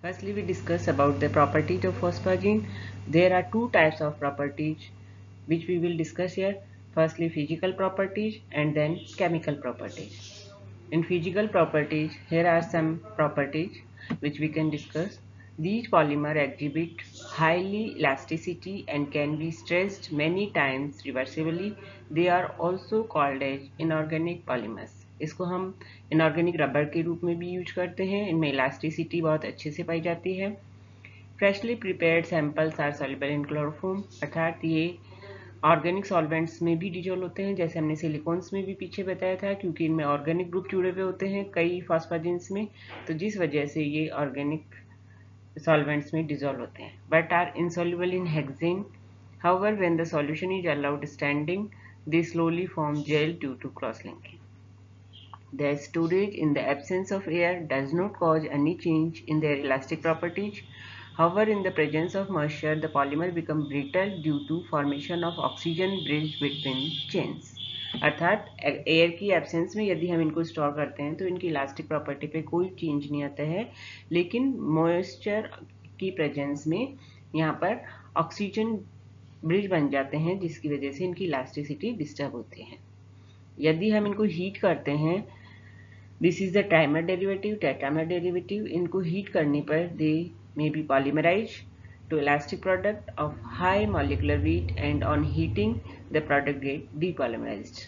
Firstly, we discuss about the properties of phosphagene. There are two types of properties which we will discuss here. Firstly, physical properties and then chemical properties. In physical properties, here are some properties which we can discuss. These polymers exhibit highly elasticity and can be stressed many times reversibly. They are also called as inorganic polymers. इसको हम inorganic rubber के रूप में भी use करते हैं. इनमें elasticity बहुत अच्छे से पाई जाती है. Freshly prepared samples are soluble in chloroform, अर्थात ये ऑर्गेनिक सॉल्वेंट्स में भी डिजोल्व होते हैं, जैसे हमने सिलिकॉन्स में भी पीछे बताया था, क्योंकि इनमें ऑर्गेनिक ग्रुप जुड़े हुए होते हैं कई फॉस्फाजिन्स में, तो जिस वजह से ये ऑर्गेनिक सॉल्वेंट्स में डिजोल्व होते हैं. But are insoluble in hexane. However when the solution is allowed standing, they slowly form gel due to cross linking. Their storage in the absence of air does not cause any change in their elastic properties. However, in the presence of moisture, the polymer become brittle due to formation of oxygen bridge between chains. अर्थात air की absence में यदि हम इनको store करते हैं तो इनकी इलास्टिक प्रॉपर्टी पे कोई चेंज नहीं आता है, लेकिन मॉइस्चर की प्रेजेंस में यहाँ पर ऑक्सीजन ब्रिज बन जाते हैं, जिसकी वजह से इनकी इलास्टिसिटी डिस्टर्ब होती है. यदि हम इनको हीट करते हैं, this is the trimer derivative, tetramer derivative, इनको हीट करने पर they may be polymerise to elastic product of high molecular weight and on heating the product get depolymerized.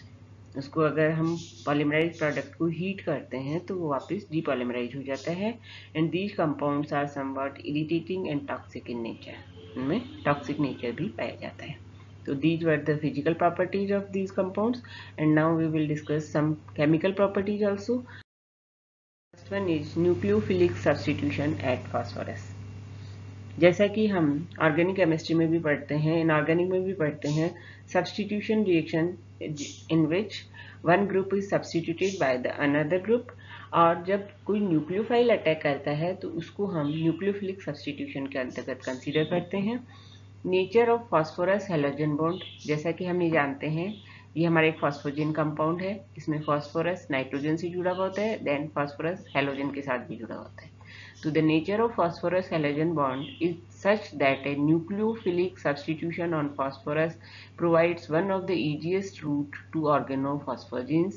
उसको अगर हम पॉलीमराइज प्रोडक्ट को हीट करते हैं तो वो वापस डीपॉलीमराइज हो जाता है. And these compounds are somewhat irritating and toxic in nature. इनमें टॉक्सिक नेचर भी पाया जाता है. So these were the physical properties of these compounds, and now we will discuss some chemical properties also. First one is nucleophilic substitution at phosphorus. जैसा कि हम organic chemistry में भी पढ़ते हैं, इनऑर्गेनिक में भी पढ़ते हैं, substitution reaction in which one group is substituted by the another group. और जब कोई न्यूक्लियोफाइल अटैक करता है तो उसको हम न्यूक्लियोफिलिक सब्स्टिट्यूशन के अंतर्गत कंसीडर करते हैं. Nature of phosphorus halogen bond, जैसा कि हम ये जानते हैं, ये हमारा एक फॉस्फोजिन कंपाउंड है. इसमें फॉस्फोरस नाइट्रोजन से जुड़ा हुआ होता है, देन फॉस्फोरस हैलोजन के साथ भी जुड़ा होता है. So the nature of phosphorus halogen bond is such that a nucleophilic substitution on phosphorus provides one of the easiest route to organophosphagenes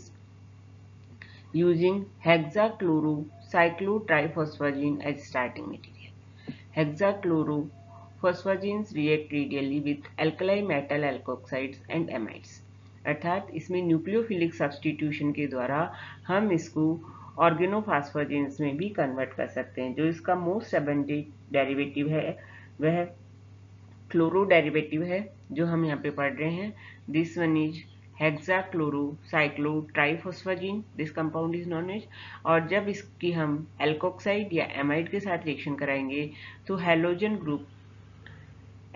using hexachlorocyclotriphosphagene as starting material. Hexachlorophospagenes react radially with alkali metal alkoxides and amides. अर्थात इसमें nucleophilic substitution के द्वारा हम इसको ऑर्गेनोफॉस्फेजेंस में भी convert कर सकते हैं. जो इसका मोस्ट अबंडेंट डेरिवेटिव है वह क्लोरो डेरिवेटिव है, जो हम यहाँ पे पढ़ रहे हैं. This one is hexachlorocyclotriphosphazene, this compound is known as. और जब इसकी हम एल्कोक्साइड या एमाइड के साथ रिएक्शन कराएंगे तो हैलोजन ग्रुप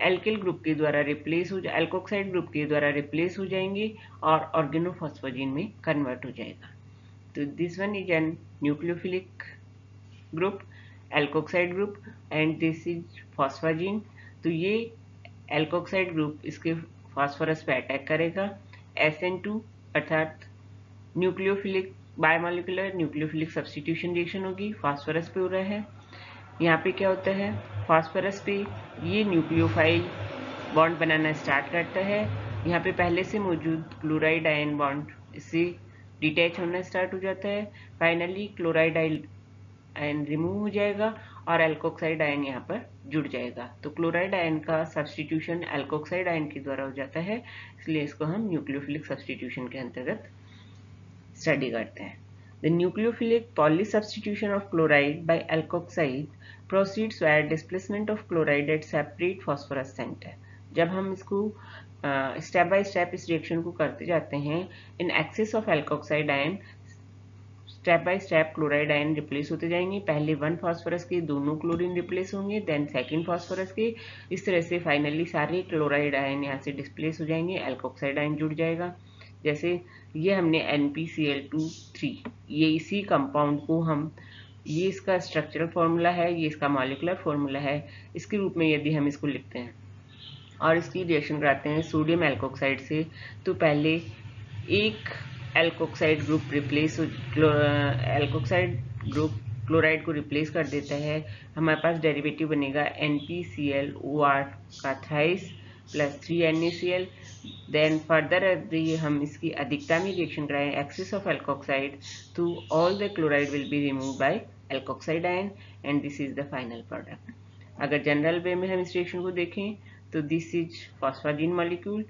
एल्किल ग्रुप के द्वारा रिप्लेस हो एल्कोक्साइड ग्रुप के द्वारा रिप्लेस हो जाएंगे और ऑर्गेनोफॉस्फेजीन में कन्वर्ट हो जाएगा. तो this one is an nucleophilic group, alkoxide group, and this is phosphazene. तो ये एल्कोक्साइड ग्रुप इसके फास्फोरस पे अटैक करेगा. SN2 अर्थात nucleophilic bimolecular nucleophilic substitution reaction होगी, फास्फोरस पे हो रहा है. यहाँ पे क्या होता है, फास्फोरस पे ये न्यूक्लियोफाइल बॉन्ड बनाना स्टार्ट करता है. यहाँ पे पहले से मौजूद क्लोराइड आयन बॉन्ड इससे डिटैच होना स्टार्ट हो जाता है. फाइनली क्लोराइड आयन रिमूव हो जाएगा और एल्कोक्साइड आयन यहाँ पर जुड़ जाएगा. तो क्लोराइड आयन का सब्स्टिट्यूशन एल्कोक्साइड आयन के द्वारा हो जाता है, इसलिए इसको हम न्यूक्लियोफिलिक सब्स्टिट्यूशन के अंतर्गत स्टडी करते हैं. The nucleophilic polysubstitution of chloride by alkoxide proceeds via displacement of chloride at separate phosphorus center. जब हम इसको स्टेप बाय स्टेप इस रिएक्शन को करते जाते हैं, in excess of alkoxide ion step by step chloride ion replace होते जाएंगे. पहले वन फास्फोरस के दोनों क्लोरीन रिप्लेस होंगे, देन सेकंड फास्फोरस के. इस तरह से फाइनली सारे क्लोराइड आयन यहाँ से डिस्प्लेस हो जाएंगे, एल्कोक्साइड आयन जुड़ जाएगा. जैसे ये हमने NpCl2-3, ये इसी कंपाउंड को हम, ये इसका स्ट्रक्चरल फॉर्मूला है, ये इसका मॉलिकुलर फॉर्मूला है, इसके रूप में यदि हम इसको लिखते हैं और इसकी रिएक्शन कराते हैं सोडियम एल्कोक्साइड से, तो पहले एक alkoxide group replace alkoxide group chloride को रिप्लेस कर देता है, हमारे पास डेरिवेटिव बनेगा NpClOr का thrice plus 3NaCl। Then further यदि हम इसकी अधिकता में रिएक्शन कराएं एक्सेस ऑफ एल्कोक्साइड, तो all the chloride will be remove by alkoxide ion and this is the final product. अगर जनरल वे में हम इस रिएक्शन को देखें तो this is phosphazene molecule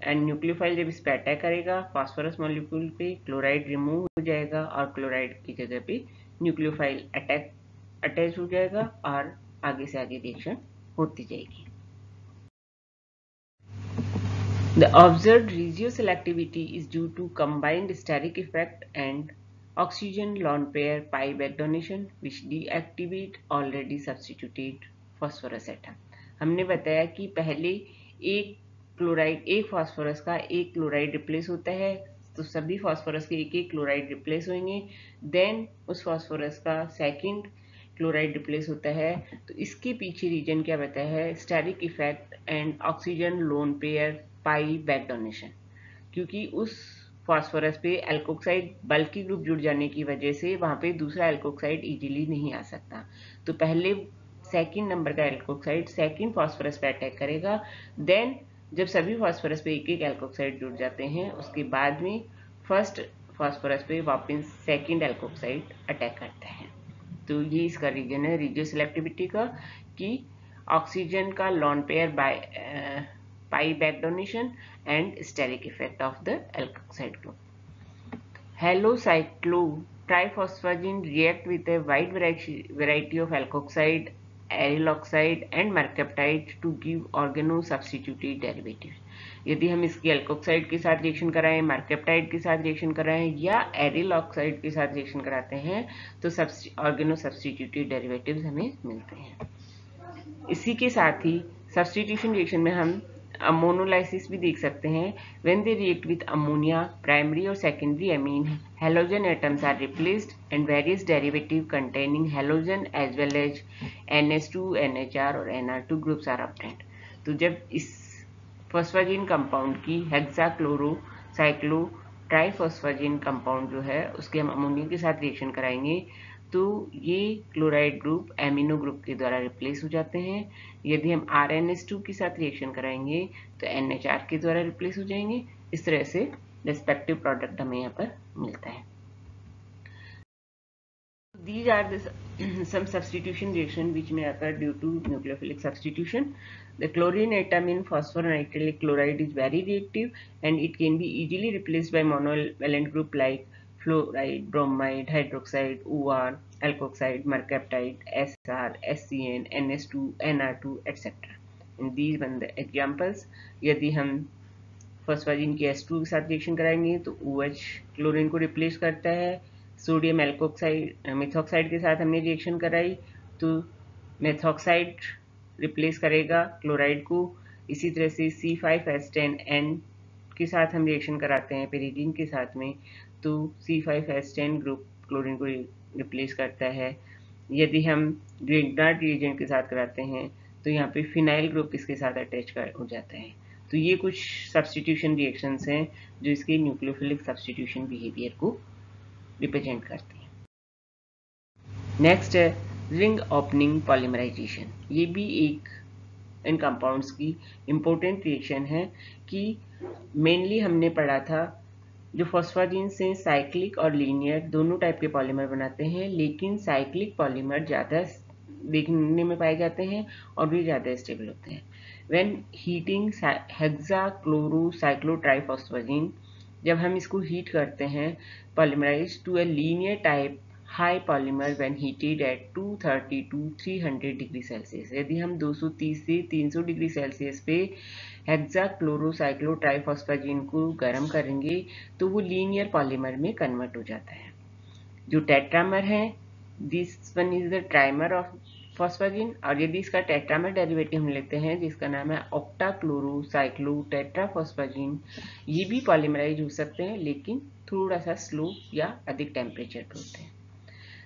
and nucleophile जब इस पर अटैक करेगा फॉस्फोरस मॉलिक्यूल पे क्लोराइड रिमूव हो जाएगा और क्लोराइड की जगह पे न्यूक्लियोफाइल अटैच हो जाएगा और आगे से आगे रिएक्शन होती जाएगी। The observed regioselectivity is due to combined steric effect and oxygen lone pair pi back donation which deactivate already substituted phosphorus atom। हमने बताया कि पहले एक फास्फोरस का एक क्लोराइड रिप्लेस होता है, तो सभी फास्फोरस के एक क्लोराइड रिप्लेस होंगे, देन उस फास्फोरस का सेकंड क्लोराइड रिप्लेस होता है। तो इसके पीछे रीजन क्या बताया है, steric effect and oxygen lone pair pi back donation, क्योंकि उस फास्फोरस पे एल्कोक्साइड बल्कि ग्रुप जुड़ जाने की वजह से वहां पे दूसरा एल्कोक्साइड इजीली नहीं आ सकता। तो पहले सेकंड नंबर का एल्कोक्साइड सेकंड फास्फोरस पे अटैक करेगा, देन जब सभी फास्फोरस पे एक एल्कोक्साइड जुड़ जाते हैं उसके बाद में फर्स्ट फास्फोरस पे वापस सेकंड एल्कोक्साइड अटैक करता है। तो ये इसका रीजन है रिजियोसेलेक्टिविटी का, कि ऑक्सीजन का lone pair pi back donation and steric effect of the alkoxide group. Halocyclotriphosphagen react with a wide variety of alkoxide, aryl oxide and mercaptide to give organo-substituted derivatives। यदि हम इसकी एल्कोक्साइड के साथ reaction कराएं, मर्केप्टाइड के साथ reaction कराएं या एरिल ऑक्साइड के साथ रिएक्शन कराते हैं तो ऑर्गेनो सब्स्टिट्यूटेड डेरिवेटिव्स हमें मिलते हैं। इसी के साथ ही सब्स्टिट्यूशन रिएक्शन में हम अमोनोलाइसिस भी देख सकते हैं। When they react with ammonia, primary और secondary amine halogen atoms are replaced and various derivative containing halogen as well as NH2, NHR और NR2 ग्रुप्स आर ऑब्टेन्ड। तो जब इस फॉस्फाजीन कंपाउंड की हेक्साक्लोरो ट्राइफॉस्फाजीन कंपाउंड जो है उसके हम अमोनिया के साथ रिएक्शन कराएंगे तो ये क्लोराइड ग्रुप एमिनो ग्रुप के द्वारा रिप्लेस हो जाते हैं। यदि हम RNH2 के साथ रिएक्शन कराएंगे तो NHR के द्वारा रिप्लेस हो जाएंगे। इस तरह से रेस्पेक्टिव प्रोडक्ट हमें यहाँ पर मिलता है। These are the some substitution reaction which may occur due to nucleophilic substitution. The chlorine atom in phosphonitrile chloride is very reactive and it can be easily replaced by monovalent group like fluoride, bromide, hydroxide, OR, alkoxide, mercaptide, SR, SCN, NS2, NR2, etc. And these one the examples. यदि हम फॉस्फाजीन की H2 के साथ reaction कराएंगे तो OH chlorine को replace करता है। सोडियम एल्कोक्साइड मेथॉक्साइड के साथ हमने रिएक्शन कराई तो मेथॉक्साइड रिप्लेस करेगा क्लोराइड को। इसी तरह से C5H10N के साथ हम रिएक्शन कराते हैं पेरिडीन के साथ में तो C5H10 ग्रुप क्लोरीन को रिप्लेस करता है। यदि हम ग्रिग्नार्ड रिएजेंट के साथ कराते हैं तो यहाँ पे फिनाइल ग्रुप इसके साथ अटैच हो जाता है। तो ये कुछ सब्स्टिट्यूशन रिएक्शंस हैं जो इसके न्यूक्लियोफिलिक सब्स्टिट्यूशन बिहेवियर को रिप्रेजेंट करती हैं। नेक्स्ट है रिंग ओपनिंग पॉलीमराइजेशन। ये भी एक इन कंपाउंड्स की इम्पोर्टेंट रिएक्शन है कि मेनली हमने पढ़ा था जो फॉस्फाजीन से साइक्लिक और लीनियर दोनों टाइप के पॉलीमर बनाते हैं, लेकिन साइक्लिक पॉलीमर ज़्यादा देखने में पाए जाते हैं और भी ज़्यादा स्टेबल होते हैं। व्हेन हीटिंग हेक्साक्लोरोसाइक्लोट्राइफॉस्फाजीन, जब हम इसको हीट करते हैं polymerise to a linear type high polymer when heated at 230 to 300 degree Celsius. यदि हम 230 से 300 डिग्री सेल्सियस पे हेक्साक्लोरोसाइक्लोट्राइफॉस्फाजीन को गर्म करेंगे तो वो लीनियर पॉलीमर में कन्वर्ट हो जाता है। जो टेट्रामर है this one is the trimer of phosphazene, और यदि इसका टेट्रामर डेरिवेटिव हम लेते हैं जिसका नाम है ऑक्टाक्लोरोसाइक्लोटेट्राफॉस्फाजीन, ये भी पॉलीमराइज हो सकते हैं लेकिन थोड़ा सा स्लो या अधिक टेम्परेचर पे होते हैं।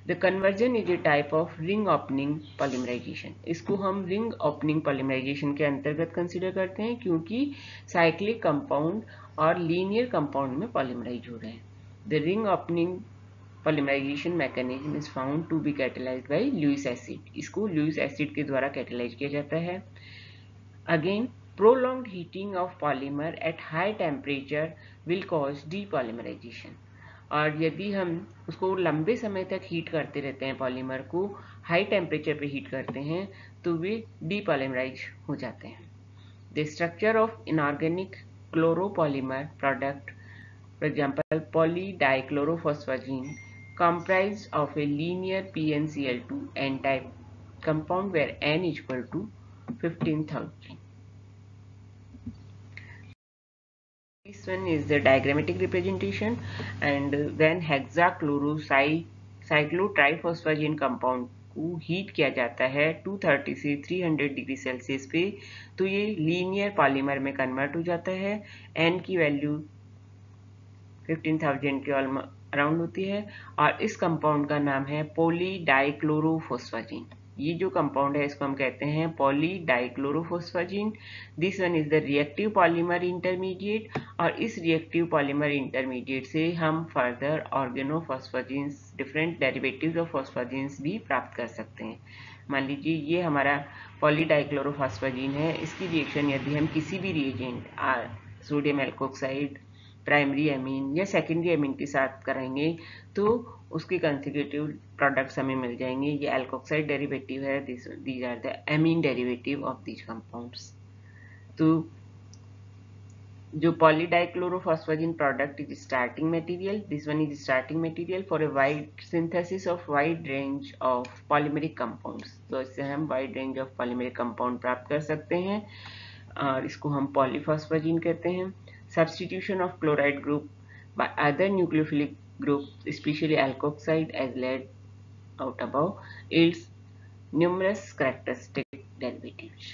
The conversion is a type of ring opening polymerisation. इसको हम रिंग ओपनिंग पॉलीमराइजेशन के अंतर्गत कंसिडर करते हैं क्योंकि साइक्लिक कंपाउंड और लीनियर कंपाउंड में पॉलीमराइज हो रहे हैं। The ring opening polymerization mechanism is found to be catalyzed by Lewis acid. इसको Lewis acid के द्वारा कैटेलाइज किया जाता है. Again, prolonged heating of polymer at high temperature will cause depolymerization. और यदि हम उसको लंबे समय तक हीट करते रहते हैं, पॉलीमर को हाई टेम्परेचर पे हीट करते हैं, तो वे डीपॉलीमराइज हो जाते हैं. The structure of inorganic chloropolymer product, for example polydichlorophosphagene, comprised of a linear PnCl2 n-type compound where n is equal to 15,000. This one is the diagrammatic representation, and when hexachlorocyclotriphosphagen compound को heat किया जाता है 230 से 300 degree Celsius पे, तो ये linear polymer में convert हो जाता है. n की वैल्यू 15,000 के अराउंड होती है, और इस कंपाउंड का नाम है पॉलीडाइक्लोरोफॉस्फेजिन. ये जो कंपाउंड है इसको हम कहते हैं polydichlorophosphazene. This one is the reactive polymer intermediate, और इस रिएक्टिव पॉलीमर इंटरमीडिएट से हम further organophosphazenes, different derivatives of phosphazenes भी प्राप्त कर सकते हैं. मान लीजिए ये हमारा पॉलीडाइक्लोरोफॉस्फेजिन है. इसकी रिएक्शन यदि हम किसी भी reagent sodium alkoxide, primary amine या सेकेंडरी एमीन के साथ कराएंगे तो उसके कंसेक्यूटिव प्रोडक्ट्स हमें मिल जाएंगे. ये एल्कोक्साइड डेरिवेटिव है, these are the amine derivative of these compounds. तो जो polydichlorophosphazene product is starting material, this one is starting material for a wide synthesis of wide range of polymeric compounds. तो इससे हम wide range of polymeric compound प्राप्त कर सकते हैं, और इसको हम पॉलीफॉस्फेजिन कहते हैं. Substitution of chloride group by other nucleophilic group, especially alkoxide as laid out above, yields numerous characteristic derivatives.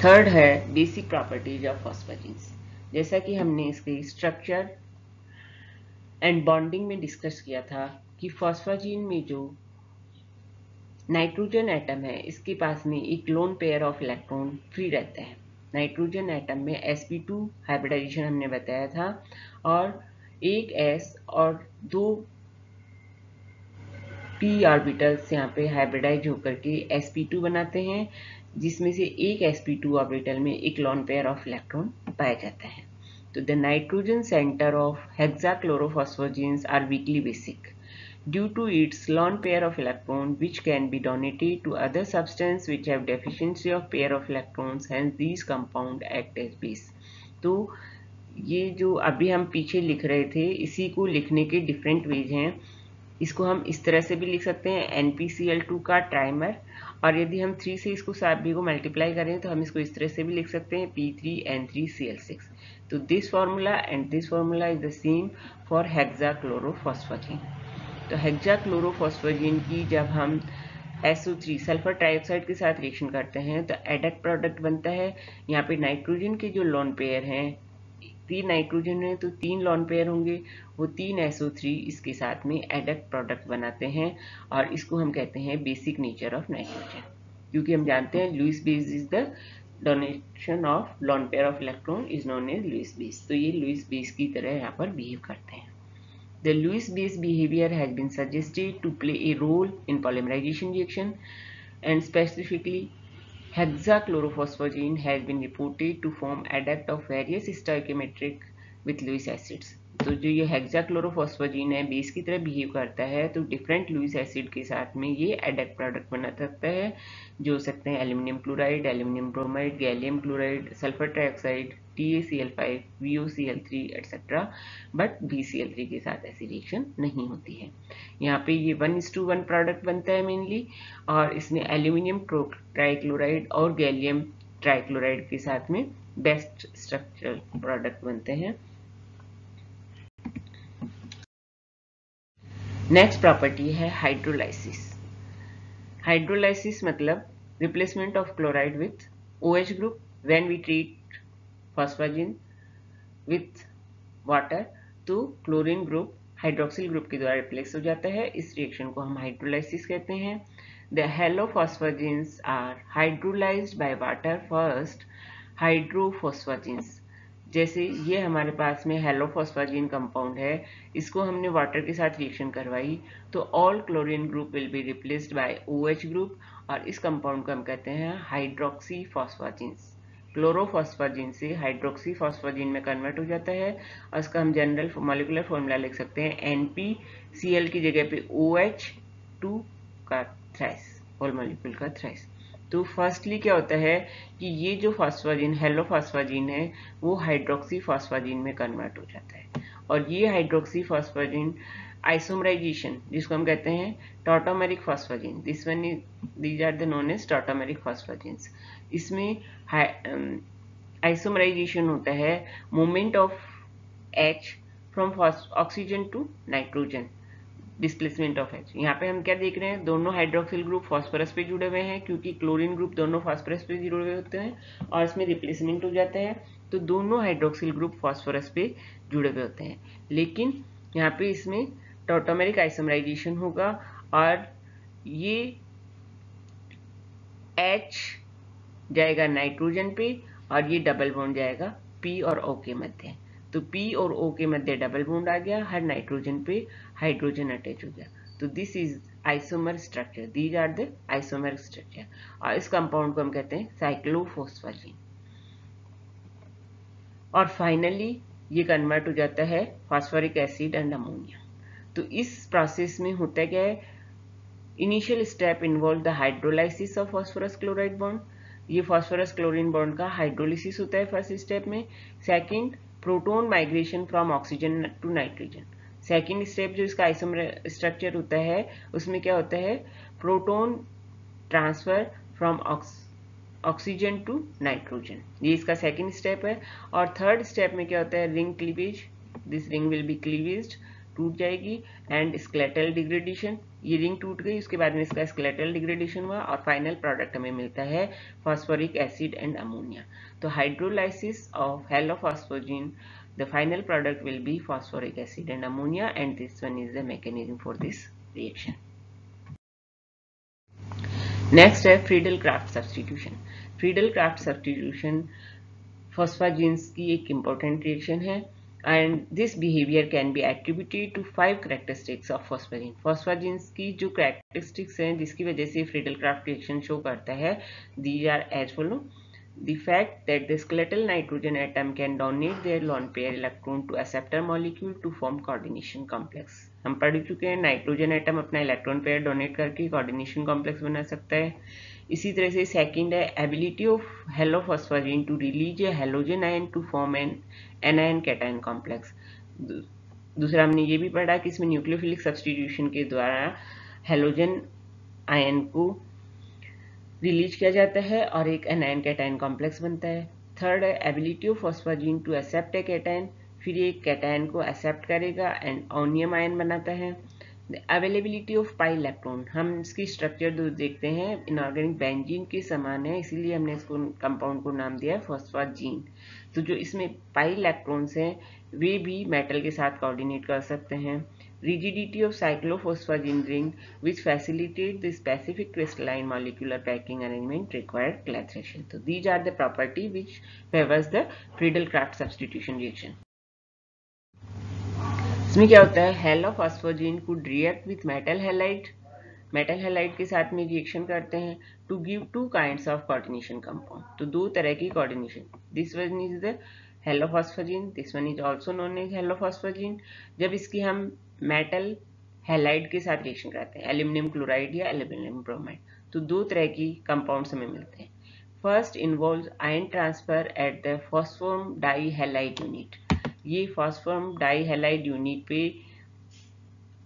Third है बेसिक प्रॉपर्टीज ऑफ फॉस्फेजिन्स. जैसा कि हमने इसके स्ट्रक्चर एंड बॉन्डिंग में डिस्कस किया था कि फॉस्फेजिन में जो नाइट्रोजन एटम है इसके पास में एक lone pair of electron free रहता है. नाइट्रोजन एटम में sp2 हाइब्रिडाइजेशन हमने बताया था, और एक s और दो p ऑर्बिटल्स यहाँ पे हाइब्रिडाइज होकर के sp2 बनाते हैं, जिसमें से एक sp2 ऑर्बिटल में एक लॉन पेयर ऑफ इलेक्ट्रॉन पाया जाता है. तो the nitrogen centre of hexachlorophosphazenes are weakly basic due to its lone pair of electron which can be donated to other substance which have deficiency of pair of electrons, hence these compound act as base. तो ये जो अभी हम पीछे लिख रहे थे इसी को लिखने के डिफरेंट वेज हैं. इसको हम इस तरह से भी लिख सकते हैं NpCl2 का ट्राइमर, और यदि हम 3 से इसको सभी को मल्टीप्लाई करें तो हम इसको इस तरह से भी लिख सकते हैं P3N3Cl6. तो this formula and this formula is the same for hexachlorophosphazene. तो हेक्साक्लोरोफॉस्फेजिन की जब हम SO3 सल्फर ट्राइऑक्साइड के साथ रिएक्शन करते हैं तो एडक्ट प्रोडक्ट बनता है. यहाँ पे नाइट्रोजन के जो लॉन पेयर हैं, 3 नाइट्रोजन है तो 3 लॉन पेयर होंगे, वो 3 SO3 इसके साथ में एडक्ट प्रोडक्ट बनाते हैं, और इसको हम कहते हैं बेसिक नेचर ऑफ नाइट्रोजन, क्योंकि हम जानते हैं Lewis base is the donation of lone pair of electron is known as Lewis base. तो ये लुईस बेस की तरह यहाँ पर बिहेव करते हैं. The Lewis base behavior has been suggested to play a role in polymerization reaction, and specifically hexachlorophosphogene has been reported to form adduct of various stoichiometric with Lewis acids. तो जो ये हेक्साक्लोरोफॉस्फेजिन है बेस की तरह behave करता है, तो different Lewis acid के साथ में ये एडक्ट प्रोडक्ट बना सकता है, जो हो सकते हैं aluminium chloride, aluminium bromide, gallium chloride, sulphur trioxide, TaCl5, VOCl3 etcetera. But BCl3 के साथ ऐसी रिएक्शन नहीं होती है. यहाँ पे ये 1:1 प्रोडक्ट बनता है मेनली, और इसमें एल्यूमिनियम ट्राइक्लोराइड और गैलियम ट्राइक्लोराइड के साथ में बेस्ट स्ट्रक्चरल प्रोडक्ट बनते हैं. नेक्स्ट प्रॉपर्टी है हाइड्रोलाइसिस. हाइड्रोलाइसिस मतलब replacement of chloride with OH group when we treat phosphazene with water, तो क्लोरीन ग्रुप हाइड्रोक्सिल ग्रुप के द्वारा रिप्लेस हो जाता है. इस रिएक्शन को हम हाइड्रोलाइसिस कहते हैं. The halophosphazenes are hydrolysed by water first hydrophosphazenes. जैसे ये हमारे पास में हेलोफॉस्फाजीन कंपाउंड है, इसको हमने वाटर के साथ रिएक्शन करवाई तो all chlorine group will be replaced by OH group और इस कंपाउंड को हम कहते हैं हाइड्रोक्सी फॉस्फाजीन्स। क्लोरोफॉस्फाजीन से हाइड्रोक्सी फॉस्फाजीन में कन्वर्ट हो जाता है और इसका हम जनरल मॉलिक्यूलर फॉर्मूला लिख सकते हैं NPCl की जगह पे OH2 का थ्राइस, होल मॉलिक्यूल का थ्राइस। तो फर्स्टली क्या होता है कि ये जो फॉस्फाजीन हेलोफॉस्फाजीन है वो हाइड्रोक्सी फॉस्फाजीन में कन्वर्ट हो जाता है और ये हाइड्रोक्सी फॉस्फाजीन आइसोमराइजेशन जिसको हम कहते हैं tautomeric phosphazene, these are the known as tautomeric phosphazenes. इसमें आइसोमराइजेशन होता है movement of H from oxygen to nitrogen, displacement of H। यहाँ पे हम क्या देख रहे हैं, दोनों हाइड्रोक्सिल ग्रुप फॉस्फोरस पे जुड़े हुए हैं क्योंकि क्लोरीन ग्रुप दोनों फॉस्फोरस पे जुड़े हुए होते हैं और इसमें रिप्लेसमेंट हो जाता है तो दोनों हाइड्रोक्सिल ग्रुप फॉस्फोरस पे जुड़े हुए होते हैं। लेकिन यहाँ पे इसमें टॉटोमेरिक आइसोमराइजेशन होगा और ये H जाएगा नाइट्रोजन पे और ये डबल बॉन्ड जाएगा P और O के मध्य। तो P और O के मध्य डबल बॉन्ड आ गया, हर नाइट्रोजन पे हाइड्रोजन अटैच हो गया। तो this is isomer structure, these are the isomer structure और इस कंपाउंड को हम कहते हैं साइक्लोफॉस्फाजीन। और फाइनली ये कन्वर्ट हो जाता है फास्फोरिक एसिड एंड अमोनिया। तो इस प्रोसेस में होता क्या है, initial step involve the hydrolysis of phosphorus chloride bond, ये फास्फोरस क्लोरीन बॉन्ड का हाइड्रोलिसिस होता है फर्स्ट स्टेप में। Second, proton migration from oxygen to nitrogen. Second step जो इसका आइसोमर स्ट्रक्चर होता है उसमें क्या होता है, proton transfer from oxygen to nitrogen, ये इसका सेकंड स्टेप है। और थर्ड स्टेप में क्या होता है, ring cleavage, this ring will be cleavaged, टूट जाएगी एंड स्केलेटल डिग्रेडेशन, ये रिंग टूट गई उसके बाद में इसका स्केलेटल डिग्रेडेशन हुआ और फाइनल प्रोडक्ट हमें मिलता है फास्फोरिक एसिड एंड अमोनिया। तो hydrolysis of halophosphazene, the final product will be phosphoric acid and ammonia, and this one is the mechanism for this reaction. Next है Friedel-Crafts substitution. Friedel-Crafts substitution phosphagenes की एक important reaction है and this behavior can be attributed to 5 characteristics of phosphagene. Phosphagenes की जो characteristics हैं जिसकी वजह से Friedel-Crafts reaction show करता है, these are as follow. The fact that the skeletal nitrogen atom can donate their lone pair electron to acceptor molecule to form coordination complex. हम पढ़ चुके हैं नाइट्रोजन एटम अपना इलेक्ट्रॉन पेयर डोनेट करके coordination complex बना सकता है। इसी तरह से सेकंड है ability of halophosphazene to release a halogen ion to form an anion cation complex. दूसरा हमने ये भी पढ़ा कि इसमें न्यूक्लियोफिलिक सब्स्टिट्यूशन के द्वारा हेलोजन आयन को रिलीज किया जाता है और एक एनायन कैटायन कॉम्प्लेक्स बनता है। थर्ड है ability of phosphazene to accept a cation, फिर ये कैटायन को एक्सेप्ट करेगा एंड ओनियम आयन बनाता है। अवेलेबिलिटी ऑफ पाई इलेक्ट्रॉन, हम इसकी स्ट्रक्चर देखते हैं इनऑर्गेनिक बेंजीन के समान है इसीलिए हमने इसको कंपाउंड को नाम दिया है फॉस्फाजीन। तो जो इसमें पाई इलेक्ट्रॉन्स हैं वे भी मेटल के साथ कोऑर्डिनेट कर सकते हैं। Rigidity of cyclophosphagene ring which facilitate the specific crystalline molecular packing arrangement required clathration. So these are the property which favors the Friedel-Crafts substitution reaction. इसमें क्या होता है, halophosphazene could react with metal halide, metal halide के साथ में reaction करते हैं to give two kinds of coordination compound. तो दो तरह की coordination, this one is the halophosphazene, this one is also known as halophosphazene. जब इसकी हम मेटल हैलाइड के साथ रिएक्शन कराते हैं, एल्यूमिनियम क्लोराइड या एल्यूमिनियम ब्रोमाइड, तो दो तरह की कंपाउंड्स हमें मिलते हैं। First involves ion transfer at the phosphorus dihalide unit, ये फॉस्फोरम डाई हैलाइड यूनिट पे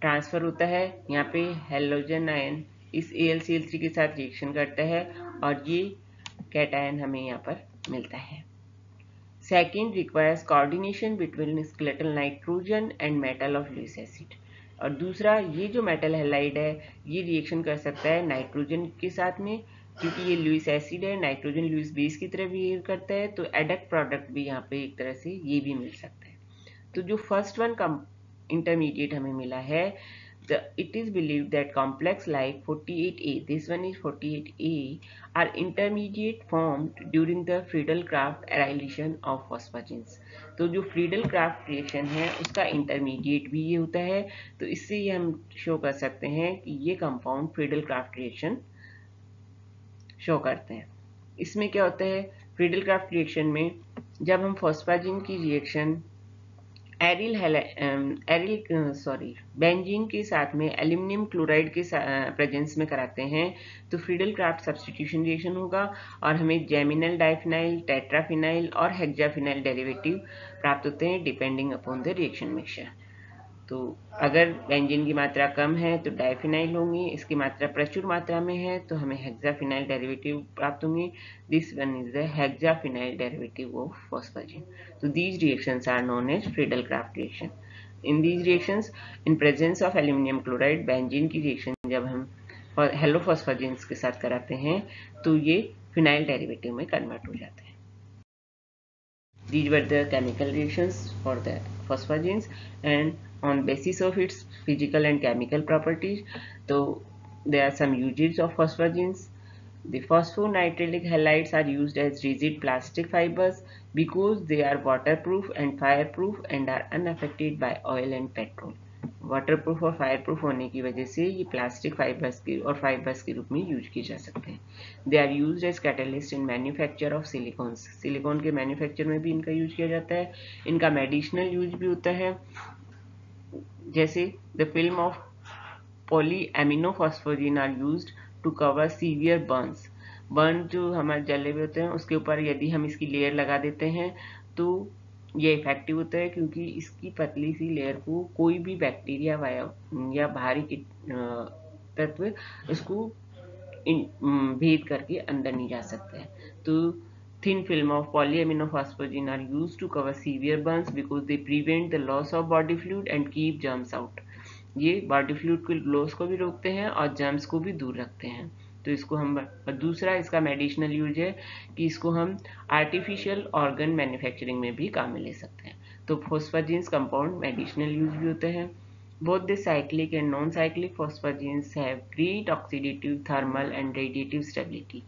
ट्रांसफर होता है। यहाँ पे हेलोजन आयन इस AlCl3 के साथ रिएक्शन करता है और ये कैटायन हमें यहाँ पर मिलता है। Second requires coordination between skeletal nitrogen and metal of Lewis acid, और दूसरा ये जो मेटल हैलाइड है ये रिएक्शन कर सकता है नाइट्रोजन के साथ में क्योंकि ये लुईस एसिड है, नाइट्रोजन लुईस बेस की तरह बिहेव करता है तो एडक्ट प्रोडक्ट भी यहाँ पे एक तरह से ये भी मिल सकता है। तो जो फर्स्ट वन इंटरमीडिएट हमें मिला है It is believed that complex like 48A, this one is 48A, are intermediate formed during the Friedel-Crafts annihilation of phosphagens. तो जो Friedel-Crafts रिएक्शन है उसका इंटरमीडिएट भी ये होता है, तो इससे ये हम शो कर सकते हैं कि ये कंपाउंड Friedel-Crafts रिएक्शन शो करते हैं। इसमें क्या होता है, Friedel-Crafts रिएक्शन में जब हम फॉस्फाजिन की रिएक्शन बेंजीन के साथ में एल्यूमिनियम क्लोराइड के प्रेजेंस में कराते हैं तो फ्रीडल-क्राफ्ट सब्स्टिट्यूशन रिएक्शन होगा और हमें जेमिनल डाइफिनाइल, टेट्राफिनाइल और हेक्साफिनाइल डेरिवेटिव प्राप्त होते हैं depending upon the reaction mixture. तो अगर बेंजीन की मात्रा कम है तो डाइफिनाइल होंगी, इसकी मात्रा प्रचुर मात्रा में है तो हमें हेक्साफिनाइल डेरिवेटिव प्राप्त होंगे। This one is the hexaphenyl derivative of phosphazene. So these reactions are known as Friedel-Crafts reaction. In these reactions, in presence of aluminum chloride, benzene की रिएक्शन जब हम हेलोफॉस्फाजिन्स के साथ कराते हैं तो ये फिनाइल डेरिवेटिव में कन्वर्ट हो जाते हैं। These were the chemical reactions for the phosphagens, and on basis of its physical and chemical properties, so there are some uses of phosphagens. The phosphonitrile halides are used as rigid plastic fibers because they are waterproof and fireproof and are unaffected by oil and petrol. Waterproof और fireproof होने की वजह से ये plastic fibres के रूप में use किए जा सकते हैं। They are used as catalyst in manufacture of silicon. Silicon के मैन्युफैक्चर में भी इनका यूज किया जाता है। इनका मेडिसिनल यूज भी होता है, जैसे the film of polyaminophosphazene are used to cover severe burn जो हमारे जले हुए होते हैं उसके ऊपर यदि हम इसकी लेयर लगा देते हैं तो ये इफेक्टिव होता है, क्योंकि इसकी पतली सी लेयर को कोई भी बैक्टीरिया या बाहरी तत्व इसको भेद करके अंदर नहीं जा सकते हैं। तो thin film of polyaminophosphogen are used to cover severe burns because they prevent the loss of body fluid and keep germs out. ये बॉडी फ्लूइड के लॉस को भी रोकते हैं और जर्म्स को भी दूर रखते हैं। तो इसको हम, दूसरा इसका मेडिसिनल यूज है कि इसको हम आर्टिफिशियल ऑर्गन मैन्युफैक्चरिंग में भी काम में ले सकते हैं। तो फॉस्फाजिन्स कंपाउंड मेडिसिनल यूज भी होते हैं। Both the cyclic and non-cyclic phosphagens have great oxidative, thermal and radiative stability.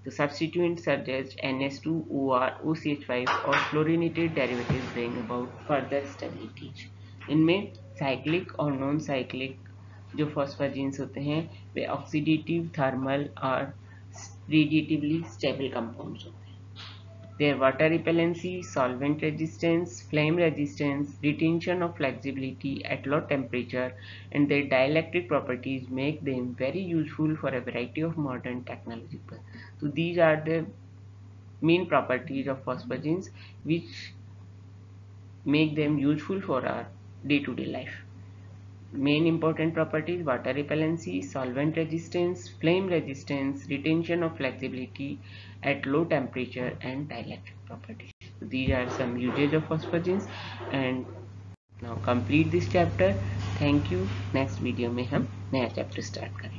The substituents such as NS2, OR, OCH5 और fluorinated derivatives bring about further stability. इनमें साइक्लिक और नॉन साइक्लिक जो फॉस्फाजिन्स होते हैं वे oxidative, thermal और रेडिएटिवली stable compounds होते हैं। Their water repellency, solvent resistance, flame resistance, retention of flexibility at low temperature, and their dielectric properties make them very useful for a variety of modern technology. So these are the main properties of phosphagens which make them useful for our day-to-day life. Main important properties: water repellency, solvent resistance, flame resistance, retention of flexibility at low temperature, and dielectric properties. So these are some uses of phosphagens. And now complete this chapter. Thank you. Next video में हम नया chapter start करेंगे.